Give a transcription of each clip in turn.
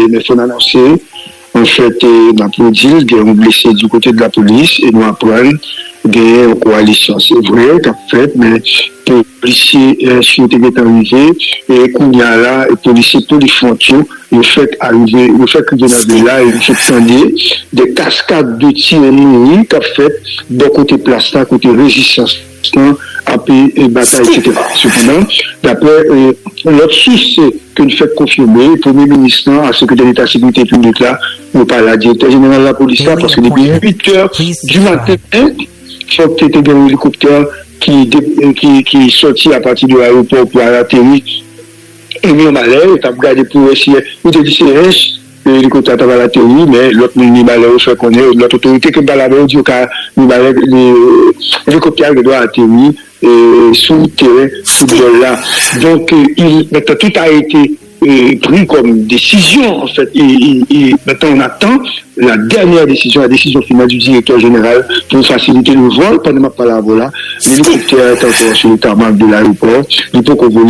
mais il faut annoncer, en fait, l'applaudit, il y a un blessé du côté de la police, et nous apprenons qu'il y a une coalition. C'est vrai qu'en fait, mais les policiers qui ont été arrivés, et qu'on y a là, les policiers, tous les frontiers, le fait arriver, le fait que de là, il fait tendre des cascades de tirs ennemis qu'a fait de côté plastique, côté résistance, à paix et bataille, etc. Cependant, d'après l'autre source que nous fait confirmer, le Premier ministre, à secrétaire d'État sécurité publique là, nous parle à directeur général de la police là, parce que depuis 8 heures du matin, il faut que tu aies un hélicoptère qui sortit à partir de l'aéroport pour atterrir. Et nous, on a regardé pour essayer, nous te dit c'est riche, l'hélicoptère va atterrir, mais l'autre nous je connais, l'autre autorité que nous dit que l'hélicoptère doit atterrir sous le terrain football là. Donc, maintenant, tout a été pris comme décision, en fait. Maintenant, on attend la dernière décision, la décision finale du directeur général pour faciliter le vol. Pendant ma parole là, l'hélicoptère est encore sur le tarmac de l'aéroport. Il faut qu'on vole,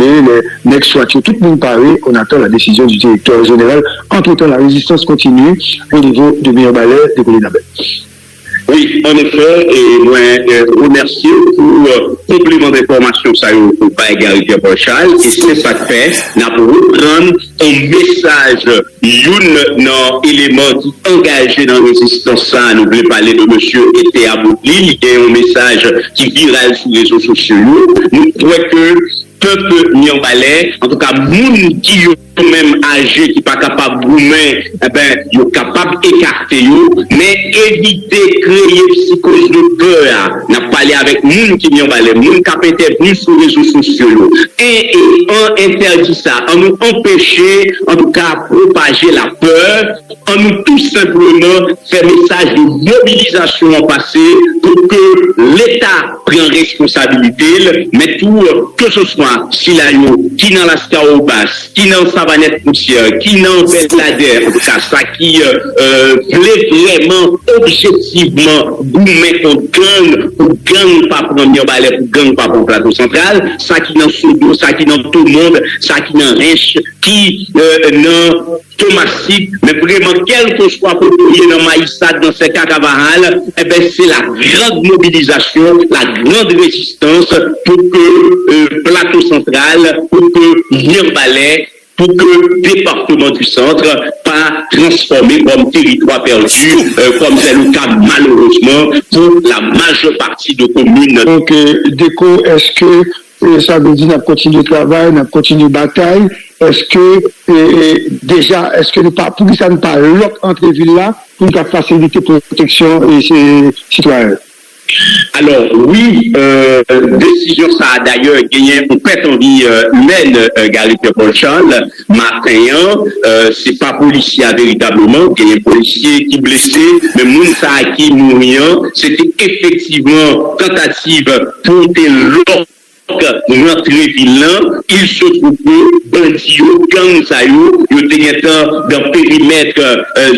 les next voitures, tout le monde parle. On attend la décision du directeur général. Entre-temps, la résistance continue au niveau de Mirbalais de Collinabel. Oui, en effet, et moi, remercier pour complément d'information, ça y est, pour pas égarer Pierre Charles, et c'est ça que fait, n'a pour reprendre un message, un élément qui est engagé dans la résistance, ça, nous voulons parler de monsieur Été Aboudli, qui est un message qui viral sur les réseaux sociaux, nous trouvons que peuple Mirbalais, en tout cas, moun qui même âgé, qui pas capable de goumer, eh ben, ils sont capables d'écarter, mais éviter créer psychose de peur. On a parlé avec moun qui Mirbalais, moun qui a été venu sur les réseaux sociaux. Et on interdit ça, on nous empêcher, en tout cas, propager la peur, on nous tout simplement faire message de mobilisation en passé pour que l'État prenne responsabilité, mais tout, que ce soit Silayo, qui dans la Scarobas, qui dans Savanette Poussière, qui dans Belladère, en tout cas, ça qui voulait vraiment objectivement goumer pour gang pas prendre Mirbalais, pour gang pas prendre plateau central, ça qui dans Sodo, ça qui dans tout le monde, ça qui dans Rech, qui dans Thomasik, mais vraiment, quel que soit pour dans Maïsad, dans ces cas Cavaral, eh ben, c'est la grande mobilisation, la grande résistance pour que plateau central, pour que Mirbalais, pour que le département du centre pas transformé comme territoire perdu, comme c'est le cas malheureusement pour la majeure partie de communes. Donc, Déco, est-ce que ça veut dire qu'on continue le travail, on continue la bataille? Est-ce que déjà, est-ce que nous pas, pour que ça ne pas l'autre entre-ville là, pour nous faciliter la protection des citoyens? Alors oui, décision ça a d'ailleurs gagné une perte en vie humaine, Gary Pierre Charles. Matin, c'est pas policier véritablement, il y a un policier qui blessé, mais Mounsa qui mourir, c'était effectivement tentative pour l'autre rentrer vilain, il se trouve que bandits, gang sayo, yo dans le périmètre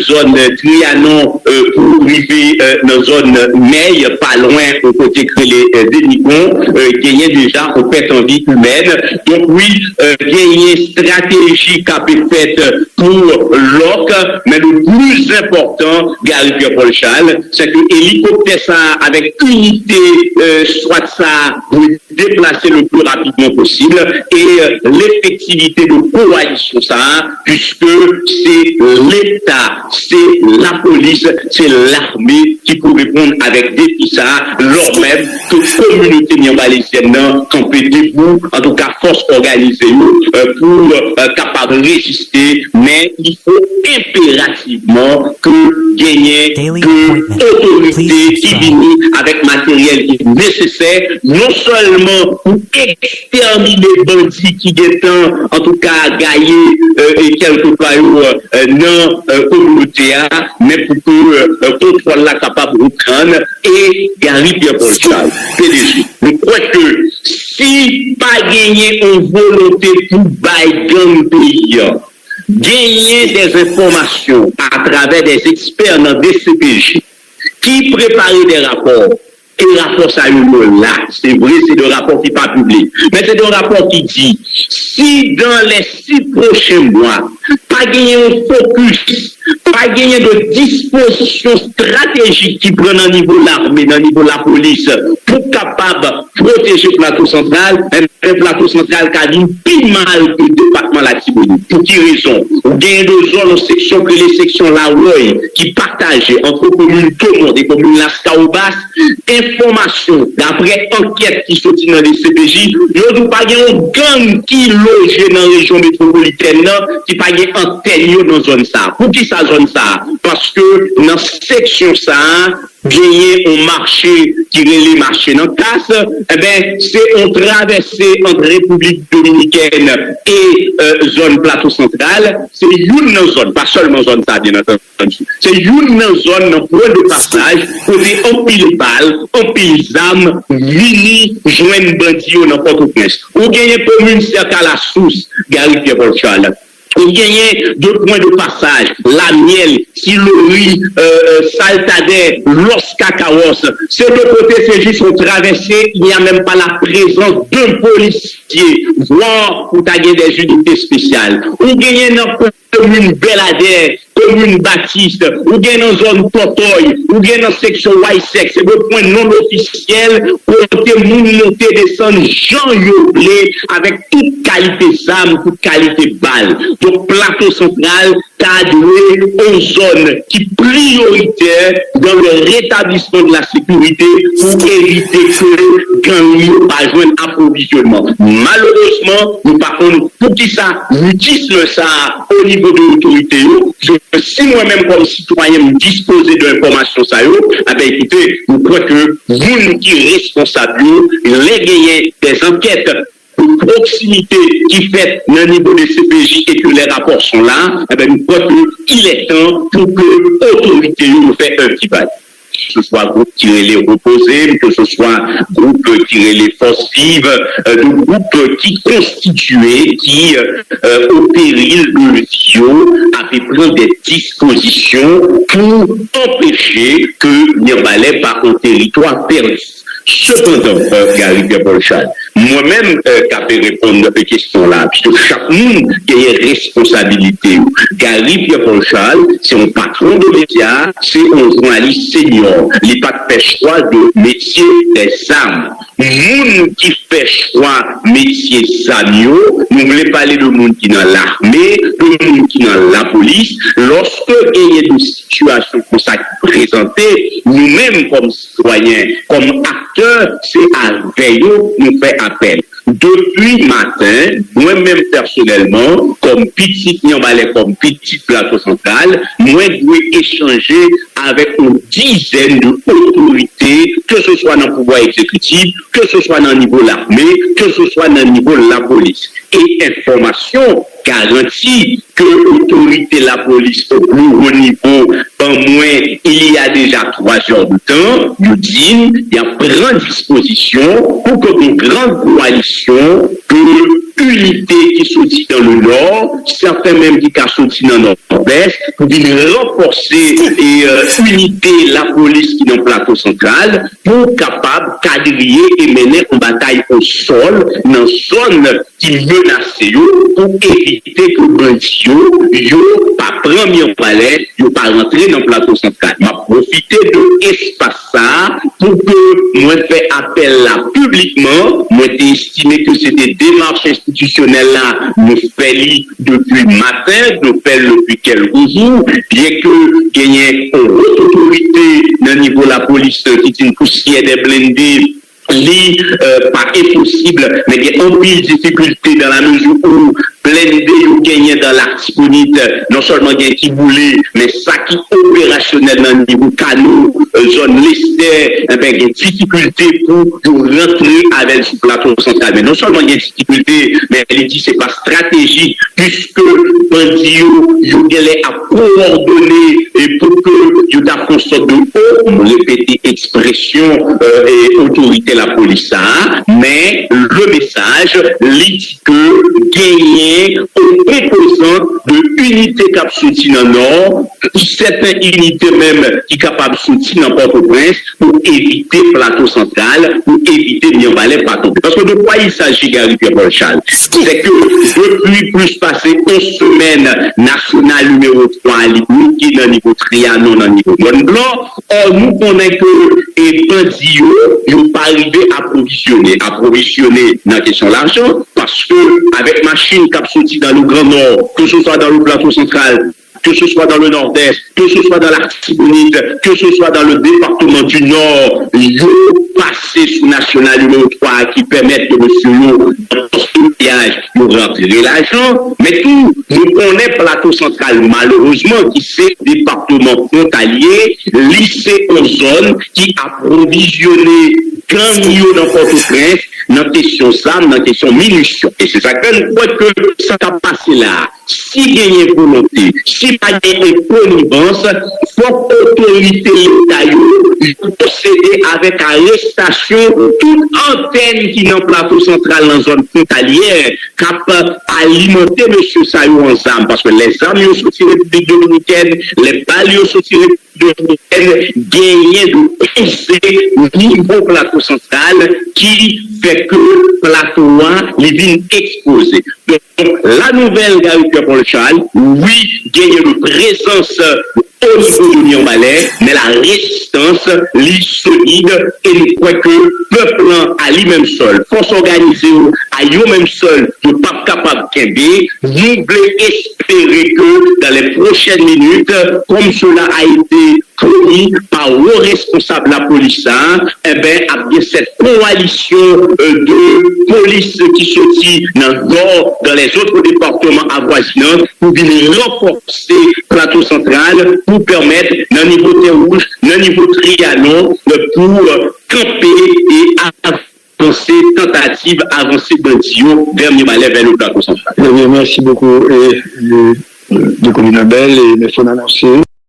zone Trianon pour arriver dans zone Meille, pas loin au côté que les Dénicons, gagné déjà au perte en vie humaine. Donc oui, gagné stratégie qui a été faite pour l'OC, mais le plus important, Gary Pierre Charles, c'est que l'hélicoptère ça avec unité, soit ça pour déplacer le plus rapidement possible et l'effectivité de coalition ça, puisque c'est l'État, c'est la police, c'est l'armée qui peut répondre avec défi ça, lors même que la communauté mirbalésienne campé debout, en tout cas force organisée pour capable de résister, mais il faut impérativement que gagner que autorité qui vienne avec matériel nécessaire, non seulement pour exterminer les bandits qui détendent, en tout cas, gagner et quelque part dans la communauté, mais pour que le contrôle là capable de reprendre et Gary Pierre Charles, PDG. Je crois que si pas gagner une volonté pour bailler dans le pays, gagner des informations à travers des experts dans DCPJ qui préparent des rapports Et rapport ça là, c'est vrai, c'est le rapport qui n'est pas public. Mais c'est le rapport qui dit, si dans les 6 prochains mois, pas gagner un focus, pas gagner de dispositions stratégiques qui prennent au niveau de l'armée, au niveau de la police, pour capable de protéger le plateau central, un plateau central qui a dit plus mal que le département de la Tibonite. Pour quelle raison? Ou gagne de zones, sections que les sections la qui partagent entre communes Tomon et communes Lascaobas, information d'après enquête qui sont dans les CPJ, nous n'avons pas un gang qui loge dans la région métropolitaine, qui pas un antenne dans la zone ça. Pour qui ça zone ça? Parce que dans la section ça, gagner un marché qui est les marchés dans casse, eh bien, c'est un traversée entre République Dominicaine et zone plateau central, c'est une zone, pas seulement zone ça, bien entendu. C'est une zone, un point de passage, côté en pile balles, en pile d'âmes, mini, joindre bandits ou n'importe où. Ou gagner commune cercle à la source, Gary Pierre-Paul. On gagne 2 points de passage, la miel, Silori, Saltadet, Los Cacaos. Ces 2 côtés, c'est juste au traversé, il n'y a même pas la présence d'un policier, voire pour taguer des unités spéciales. On gagne dans commune Belader, commune Baptiste, ou bien dans zone Totoy, ou bien dans section Waisek, c'est le point non officiel pour que nous monter descendre Jean Yoblé avec toute qualité d'armes, toute qualité balle. Donc, plateau central, cadré aux zones qui prioritaires dans le rétablissement de la sécurité pour éviter que gang ne pas joindre approvisionnement. Malheureusement, nous partons pour qui ça, nous disons ça au niveau de l'autorité. Si moi-même comme citoyen me disposer d'informations ça, eh bien écoutez, nous croyons que vous qui êtes responsables, les gagnez des enquêtes de proximité qui fait au niveau des CPJ et que les rapports sont là, eh bien nous croyons qu'il est temps pour que l'autorité nous fait un petit bail. Que ce soit groupe qui les reposer, que ce soit groupe qui les forces vives, de groupe qui constituaient, qui au péril de Vio avaient pris des dispositions pour empêcher que Nirbalais par un territoire perdu. Cependant, Gary Pierre-Paul, moi-même, qui vais répondre à cette question-là, puisque chaque monde a une responsabilité. Gary Pierre-Paul, c'est un patron de médias, c'est un journaliste senior. Il n'est pas fait choix de métier des armes. Monde qui fait choix métier samio, nous voulons parler de monde qui est dans l'armée, de monde qui est dans la police. Lorsque il y a des situations comme ça présentées, nous-mêmes comme citoyens, comme acteurs, c'est à veiller, nous fait appel. Depuis matin, moi-même personnellement, comme petit Niambalais, comme petit plateau central, moi, je dois échanger avec une dizaine d'autorités, que ce soit dans le pouvoir exécutif, que ce soit dans le niveau de l'armée, que ce soit dans le niveau de la police. Et information garantie que l'autorité de la police au plus haut niveau, en moins, il y a déjà 3 heures de temps, nous dit, il y a grande disposition pour que une grande coalition de unité qui sortit dans le nord, certains même qui sont sortis dans le nord-est, pour renforcer et unité la police qui est dans le plateau central, pour capable quadriller et mener une bataille au sol, dans une zone qui menace pour éviter que bandits yo pas premier palais, yo pas rentrer dans le plateau central. M'a profité de l'espace ça pour que moi fait appel là publiquement, moi estimé que c'était démarche institutionnelle là, nous fait depuis matin, nous fait depuis quelques jours, bien que gagner une haute autorité dans le niveau de la police qui est une poussière des blindés pas impossible, mais il y a une pile difficulté dans la mesure où blindé ou gagné dans l'Artibonite, non seulement il y a qui boulé, mais ça qui est opérationnel dans le niveau canot, zone Lester, il y a des difficultés pour rentrer avec ce plateau central. Mais non seulement il y a des difficultés, mais elle dit c'est pas stratégique, puisque bandit, il y a à coordonner et pour que il y a une sorte de haut répéter expression et autorité la police, mais le message dit que gagner aux composants de unité cap sorti dans le nord, certaines unités même qui capable de sortir dans Port-au-Prince pour éviter plateau central, pour éviter Niambalais plateau. Parce que de quoi il s'agit, Gary Pierre-Paul Charles? C'est que depuis plus passé 11 semaines, national numéro 3, qui est dans le niveau Trianon, dans le niveau Blanc, or nous connaissons que les bandits n'ont pas arrivé à approvisionner dans la question de l'argent, parce que avec machine qui a sorti dans le Grand Nord, que ce soit dans le plateau central, que ce soit dans le Nord-Est, que ce soit dans l'Artibonite, que ce soit dans le département du Nord, ils ont passé sous national numéro 3 qui permettent de monsieur Yo, dans ce voyage, de rentrer l'argent. Mais tout, nous connaissons plateau central, malheureusement, qui c'est département frontalier, lycée aux zones, qui approvisionné camions dans Port-au-Prince, dans la question SAM, dans la question munitions. Et c'est ça que nous croyons que ça a passé là. Si il y a une volonté, si il y a une connivence, il faut que l'autorité l'État procéder avec arrestation toute antenne qui est dans le plateau central dans la zone frontalière, capable d'alimenter M. Sayou en ZAM, parce que les armes sont tirées de la République dominicaine, les balles sont tirées de la République dominicaine, gagner de peser au niveau plateau central qui fait que le plateau les vignes exposées. Donc, la nouvelle Gary Pierre-Paul Charles, oui, gagne de présence au niveau de Niambalais, mais la résistance, l'île solide, et nous croyons que le peuple à lui-même seul, force organisée à lui-même seul, ne pas capable de nous voulons espérer que dans les prochaines minutes, comme cela a été promis par le responsable de la police, eh bien, après cette coalition de police qui sortit dans le nord, dans les autres départements avoisinants, pour venir renforcer le plateau central, pour permettre, dans le niveau Terre Rouge, dans le niveau Trianon, pour camper et avancer, tentative, avancer Bandio vers Niambalais, vers le plateau central. Merci beaucoup. Et de Commune Belle et il faut annoncer.